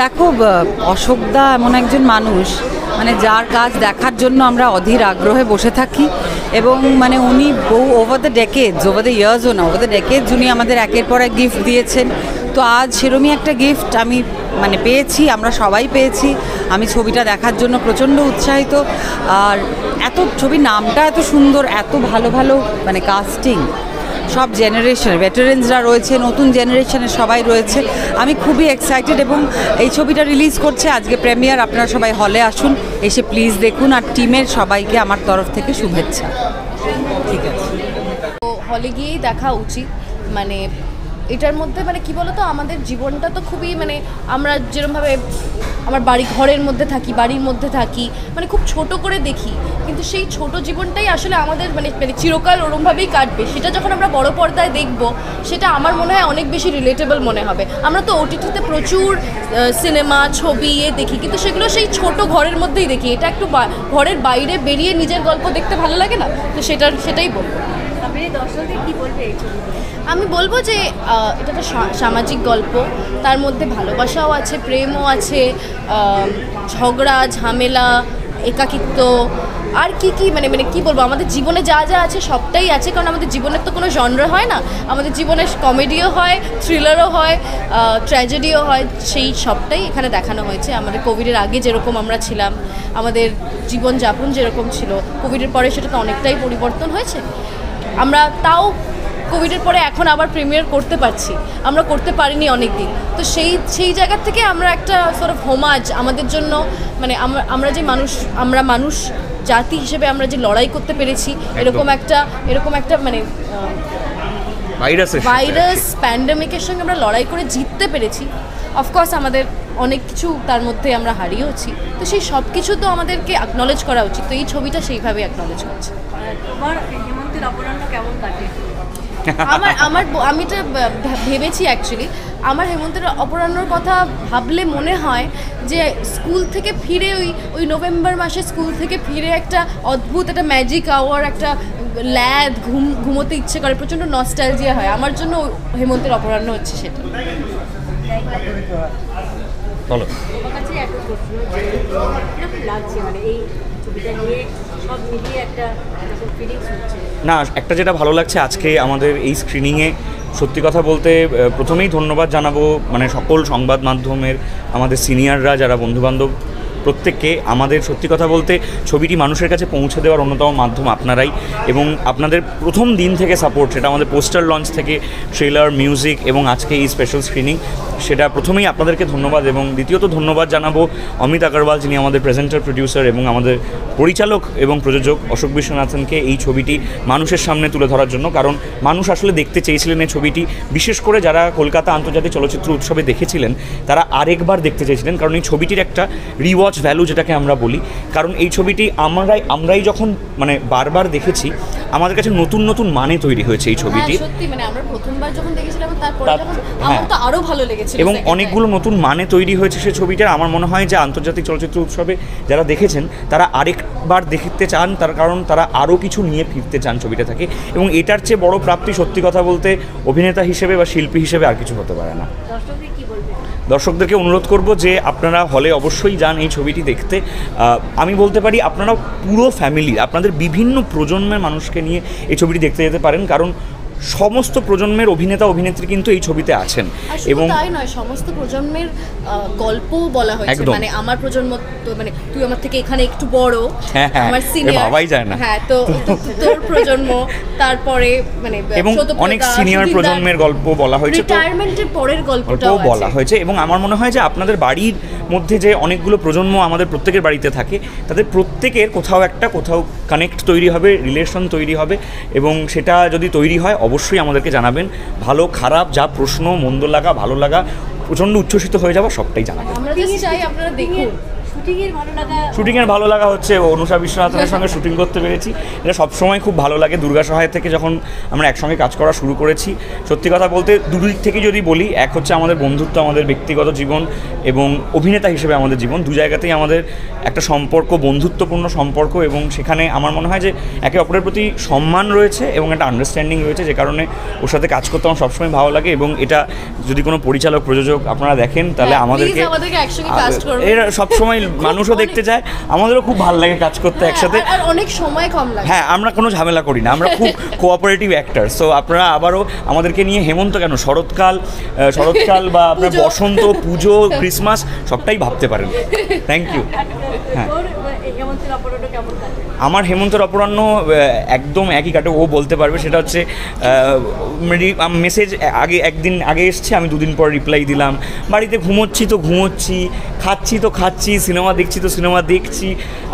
দেখো, অশোকদা এমন একজন মানুষ, মানে যার কাজ দেখার জন্য আমরা অধীর আগ্রহে বসে থাকি। এবং মানে উনি ওভার দ্য ইয়ার্সও না, ওভার দ্য ডেকেডস উনি আমাদের একের পর এক গিফট দিয়েছেন। তো আজ সেরমই একটা গিফট আমি মানে পেয়েছি, আমরা সবাই পেয়েছি। আমি ছবিটা দেখার জন্য প্রচণ্ড উৎসাহিত। আর ছবির নামটা এত সুন্দর, এত ভালো ভালো মানে কাস্টিং, সব জেনারেশনের ভেটারেন্সরা রয়েছে, নতুন জেনারেশনের সবাই রয়েছে। আমি খুবই এক্সাইটেড এবং এই ছবিটা রিলিজ করছে আজকে, প্রিমিয়ার। আপনারা সবাই হলে আসুন, এসে প্লিজ দেখুন। আর টিমের সবাইকে আমার তরফ থেকে শুভেচ্ছা। ঠিক আছে, তো হলে গিয়েই দেখা উচিত। মানে এটার মধ্যে মানে কি বলতো, আমাদের জীবনটা তো খুবই মানে আমরা যেরকমভাবে আমার ঘরের মধ্যে থাকি, বাড়ির মধ্যে থাকি, মানে খুব ছোট করে দেখি, কিন্তু সেই ছোট জীবনটাই আসলে আমাদের মানে চিরকাল ওরমভাবেই কাটবে। সেটা যখন আমরা বড় পর্দায় দেখব, সেটা আমার মনে হয় অনেক বেশি রিলেটেবল মনে হবে। আমরা তো ওটিটিতে প্রচুর সিনেমা ছবি দেখি, কিন্তু সেগুলো সেই ছোট ঘরের মধ্যেই দেখি। এটা একটু ঘরের বাইরে বেরিয়ে নিজের গল্প দেখতে ভালো লাগে না? তো সেটাই বলবো। আমি বলবো যে এটা একটা সামাজিক গল্প, তার মধ্যে ভালোবাসাও আছে, প্রেমও আছে, ঝগড়া ঝামেলা, একাকিত্ব, আর কি মানে কি বলবো, আমাদের জীবনে যা যা আছে সবটাই আছে। কারণ আমাদের জীবনের তো কোনো জনরা হয় না, আমাদের জীবনে কমেডিও হয়, থ্রিলারও হয়, ট্র্যাজেডিও হয়, সেই সবটাই এখানে দেখানো হয়েছে। আমাদের কোভিডের আগে যেরকম আমরা ছিলাম, আমাদের জীবনযাপন যেরকম ছিল, কোভিডের পরে সেটা তো অনেকটাই পরিবর্তন হয়েছে। আমরা তাও কোভিডের পরে এখন আবার প্রিমিয়ার করতে পারছি, আমরা করতে পারিনি অনেক দিন। তো সেই জায়গা থেকে আমরা একটা সর্ট অফ হোমাজ আমাদের জন্য, মানে আমরা মানুষ জাতি হিসেবে আমরা যে লড়াই করতে পেরেছি, এরকম একটা মানে ভাইরাস প্যান্ডেমিকের সঙ্গে আমরা লড়াই করে জিততে পেরেছি। অফকোর্স আমাদের অনেক কিছু তার মধ্যে আমরা হারিয়েওছি, তো সেই সব কিছু তো আমাদেরকে অ্যাকনলেজ করা উচিত। তো এই ছবিটা সেইভাবে অ্যাকনলেজ করছে। হেমন্তের অপরাহ্ন কেমন কাটে? আমি এটা ভেবেছি অ্যাকচুয়ালি। আমার হেমন্তের অপরাহ্নর কথা ভাবলে মনে হয় যে স্কুল থেকে ফিরে ওই নভেম্বর মাসে স্কুল থেকে ফিরে একটা অদ্ভুত একটা ম্যাজিক আওয়ার, একটা ল্যাদ ঘুমোতে ইচ্ছে করে, প্রচণ্ড নস্টালজিয়া হয়। আমার জন্য হেমন্তের অপরাহ্ন হচ্ছে সেটা। বলো, তোমার কাছে একটা প্রশ্ন, কিরকম লাগছে মানে এই ছবিটা নিয়ে সব মিলিয়ে একটা ফিলিংস হচ্ছে? না, একটা যেটা ভালো লাগছে আজকে আমাদের এই স্ক্রিনিংয়ে, সত্যি কথা বলতে প্রথমেই ধন্যবাদ জানাবো মানে সকল সংবাদ মাধ্যমের, আমাদের সিনিয়ররা, যারা বন্ধুবান্ধব, প্রত্যেককে। আমাদের সত্যি কথা বলতে ছবিটি মানুষের কাছে পৌঁছে দেওয়ার অন্যতম মাধ্যম আপনারাই, এবং আপনাদের প্রথম দিন থেকে সাপোর্ট, সেটা আমাদের পোস্টার লঞ্চ থেকে ট্রেলার, মিউজিক এবং আজকে এই স্পেশাল স্ক্রিনিং, সেটা প্রথমেই আপনাদেরকে ধন্যবাদ। এবং দ্বিতীয়ত ধন্যবাদ জানাবো অমিত আগরওয়াল, যিনি আমাদের প্রেজেন্টার, প্রডিউসার এবং আমাদের পরিচালক এবং প্রযোজক অশোক বিশ্বনাথনকে এই ছবিটি মানুষের সামনে তুলে ধরার জন্য। কারণ মানুষ আসলে দেখতে চেয়েছিলেন এই ছবিটি, বিশেষ করে যারা কলকাতা আন্তর্জাতিক চলচ্চিত্র উৎসবে দেখেছিলেন তারা আরেকবার দেখতে চেয়েছিলেন। কারণ এই ছবিটির একটা রিওয়াচ ভ্যালু যেটাকে আমরা বলি, কারণ এই ছবিটি আমরাই যখন মানে বারবার দেখেছি, আমাদের কাছে নতুন নতুন মানে তৈরি হয়েছে এই ছবিটি। সত্যি মানে আমরা প্রথমবার যখন দেখেছিলাম তারপরে আমার তো আরো ভালো লেগেছিল, এবং অনেকগুলো নতুন মানে তৈরি হয়েছে সেই ছবিটার। আমার মনে হয় যে আন্তর্জাতিক চলচ্চিত্র উৎসবে যারা দেখেছেন তারা আরেকবার দেখতে চান, তার কারণ তারা আরও কিছু নিয়ে ফিরতে চান ছবিটা থেকে। এবং এটার চেয়ে বড় প্রাপ্তি সত্যি কথা বলতে অভিনেতা হিসেবে বা শিল্পী হিসেবে আর কিছু হতে পারে না। দর্শকদেরকে অনুরোধ করব যে আপনারা হলে অবশ্যই যান এই ছবিটি দেখতে। আমি বলতে পারি আপনারা পুরো ফ্যামিলি, আপনাদের বিভিন্ন প্রজন্মের মানুষকে নিয়ে এই ছবিটি দেখতে যেতে পারেন, কারণ সমস্ত প্রজন্মের অভিনেতা অভিনেত্রী কিন্তু এই ছবিতে আছেন। এবং তাই নয়, সমস্ত প্রজন্মের গল্পও বলা হয়েছে। মানে আমার প্রজন্ম তো মানে তুই আমার থেকে এখানে একটু বড়, আমার সিনিয়র, ভাবাই যায় না। হ্যাঁ, তো তোর প্রজন্ম, তারপরে মানে এবং অনেক সিনিয়র প্রজন্মের গল্প বলা হয়েছে, রিটায়ারমেন্টের পরের গল্পটাও বলা হয়েছে। এবং আমার মনে হয় যে আপনাদের বাড়ির মধ্যে যে অনেকগুলো প্রজন্ম আমাদের প্রত্যেকের বাড়িতে থাকে, তাদের প্রত্যেকের কোথাও কানেক্ট তৈরি হবে, রিলেশন তৈরি হবে, এবং সেটা যদি তৈরি হয় অবশ্যই আমাদেরকে জানাবেন। ভালো খারাপ যা প্রশ্ন, মন্দ লাগা ভালো লাগা, প্রচণ্ড উচ্ছ্বসিত হয়ে যাওয়া, সবটাই জানাবেন। আমরা চাই আপনারা দেখুন। শুটিংয়ের ভালো লাগা শুটিংয়ের ভালো লাগা হচ্ছে অনুষা বিশ্বনাথনের সঙ্গে শুটিং করতে পেরেছি, এটা সবসময় খুব ভালো লাগে। দুর্গা সহায় থেকে যখন আমরা একসঙ্গে কাজ করা শুরু করেছি, সত্যি কথা বলতে দুদিক থেকে যদি বলি, এক হচ্ছে আমাদের বন্ধুত্ব, আমাদের ব্যক্তিগত জীবন এবং অভিনেতা হিসেবে আমাদের জীবন, দু জায়গাতেই আমাদের একটা সম্পর্ক, বন্ধুত্বপূর্ণ সম্পর্ক, এবং সেখানে আমার মনে হয় যে একে অপরের প্রতি সম্মান রয়েছে এবং একটা আন্ডারস্ট্যান্ডিং রয়েছে, যে কারণে ওর সাথে কাজ করতে আমার সবসময় ভালো লাগে। এবং এটা যদি কোনো পরিচালক প্রযোজক আপনারা দেখেন তাহলে আমাদেরকে একসঙ্গে কাস্ট করবে, এরা সবসময় মানুষও দেখতে চায়, আমাদেরও খুব ভালো লাগে কাজ করতে একসাথে। আর অনেক সময় কম লাগে। হ্যাঁ, আমরা কোনো ঝামেলা করি না, আমরা খুব কোঅপারেটিভ অ্যাক্টর। সো আপনারা আবারও আমাদেরকে নিয়ে হেমন্ত কেন, শরৎকাল বা আপনার বসন্ত, পুজো, ক্রিসমাস সবটাই ভাবতে পারেন। Thank you. হ্যাঁ, তোর হেমন্তের অপরাধ কেমন কাটে? আমার হেমন্তের অপরাহ্ন একদম একই কাটে, ও বলতে পারবে। সেটা হচ্ছে মেসেজ একদিন আগে এসছে, আমি দুদিন পর রিপ্লাই দিলাম, বাড়িতে ঘুমোচ্ছি তো ঘুমোচ্ছি, খাচ্ছি তো খাচ্ছি, সিনেমা দেখছি তো সিনেমা দেখছি।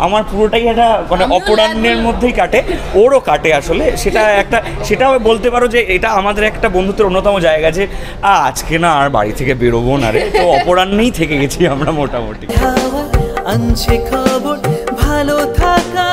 আমার পুরোটাই একটা মানে অপরাহ্নের মধ্যেই কাটে, ওরও কাটে আসলে। সেটাও বলতে পারো যে এটা আমাদের একটা বন্ধুত্বের অন্যতম জায়গা, যে আজকে না আর বাড়ি থেকে বেরোবো না রে, তো অপরাহ্নেই থেকে গেছি আমরা মোটামুটি। আনছে খবর ভালো থাকা